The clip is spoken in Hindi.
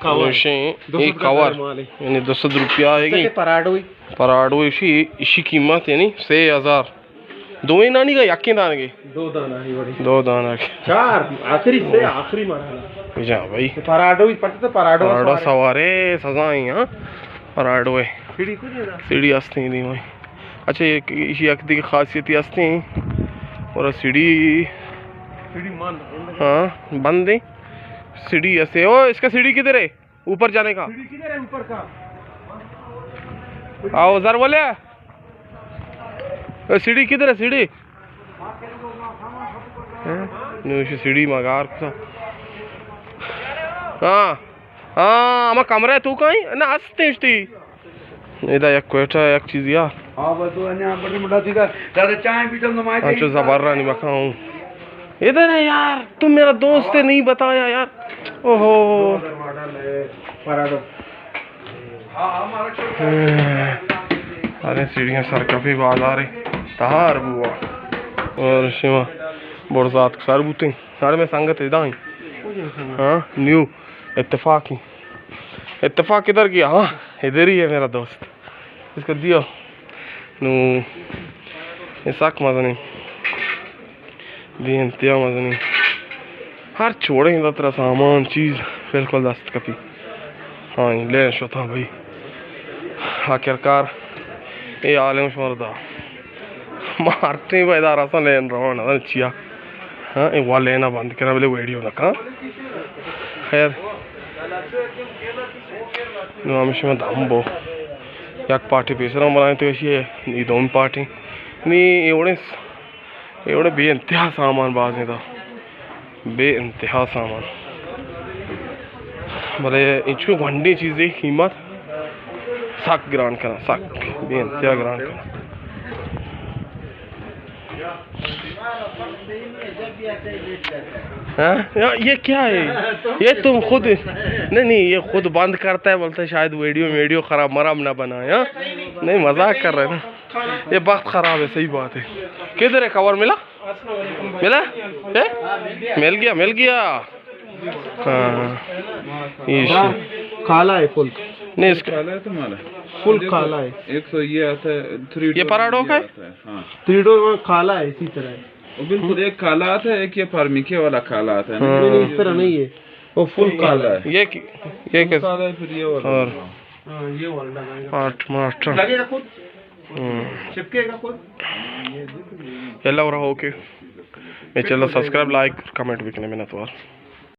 ही कवर यानी 200 रुपया है पराडो इसी कीमत यानी 6000 दो ही नानी का यक्के दान के दो दाना के चार आखिरी मारा जा भाई पराडो ही पड़ता पराडो सवारे सजाई हां पराडो है सीढ़ी आस्ते दी भाई अच्छा ये इसी अक्ति की खासियत आस्ते और सीढ़ी हाँ बंद है सीढ़ी ऐसे ओ इसका सीढ़ी किधर है ऊपर जाने का ऊपर का आओ जर बोले सीढ़ी किधर है सीढ़ी सीढ़ी मगार हाँ हाँ हमारा कमरा है तू कहीं ना हंसते थी इधर एक क्वेटा एक चीज यार अच्छा जबर्रा नहीं बखाऊं इधर है यार तुम मेरा दोस्त है नहीं बताया यार ओहो अरे सीढ़ियाँ सर काफी बाज आ रही तार बुआ और शिवा बोरजात सर बुते सारे में संगत इधर हाँ न्यू इत्तेफाक इधर गया हाँ इधर ही है मेरा दोस्त इसको दियो नू इसाक मजा नहीं दिया मजा नहीं हर छोड़े इंदा तेरा सामान चीज बिल्कुल दस्त कपी हाँ ले शो था भाई आखिरकार ये आलम शोरदा मारते भाई दारा सा लेन रहा ना चिया हाँ एक वाल लेना बंद करा बोले वीडियो ना कहाँ खैर आमिश में दाम बो एक पार्टी पेसरा बनाए तो ऐसी है ये दोन पार्टी नहीं एवढे बेइंतहा सामान बाज में था बेइंतहा सामान भले इचू घंटी चीज़ें कीमत सक ग्रांड करा सक बेइंतहा ग्रांड करा हाँ ये क्या है ये तुम खुद नहीं ये खुद बंद करता है बोलता है शायद वीडियो खराब मराम ना बनाए हाँ नहीं मजाक कर रहे हैं ना ये वक्त खराब है सही बात है किधर है कवर मिला मिल गया हाँ काला है फुल नहीं इसका फुल काला है एक तो ये आता है ये पराडो का है हाँ 3 डोर काला है इसी तरह बिल्कुल एक काला आता है एक ये फार्मिके वाला काला आता है नहीं इस तरह नहीं है वो फुल काला है ये कैसे काला है फिर ये वाला और ये वाला मास्टर लगेगा खुद चिपकेगा खुद ಎಲ್ಲ ಅವರ ಓಕೆ मैं चलो सब्सक्राइब लाइक कमेंट भी करने में ना तो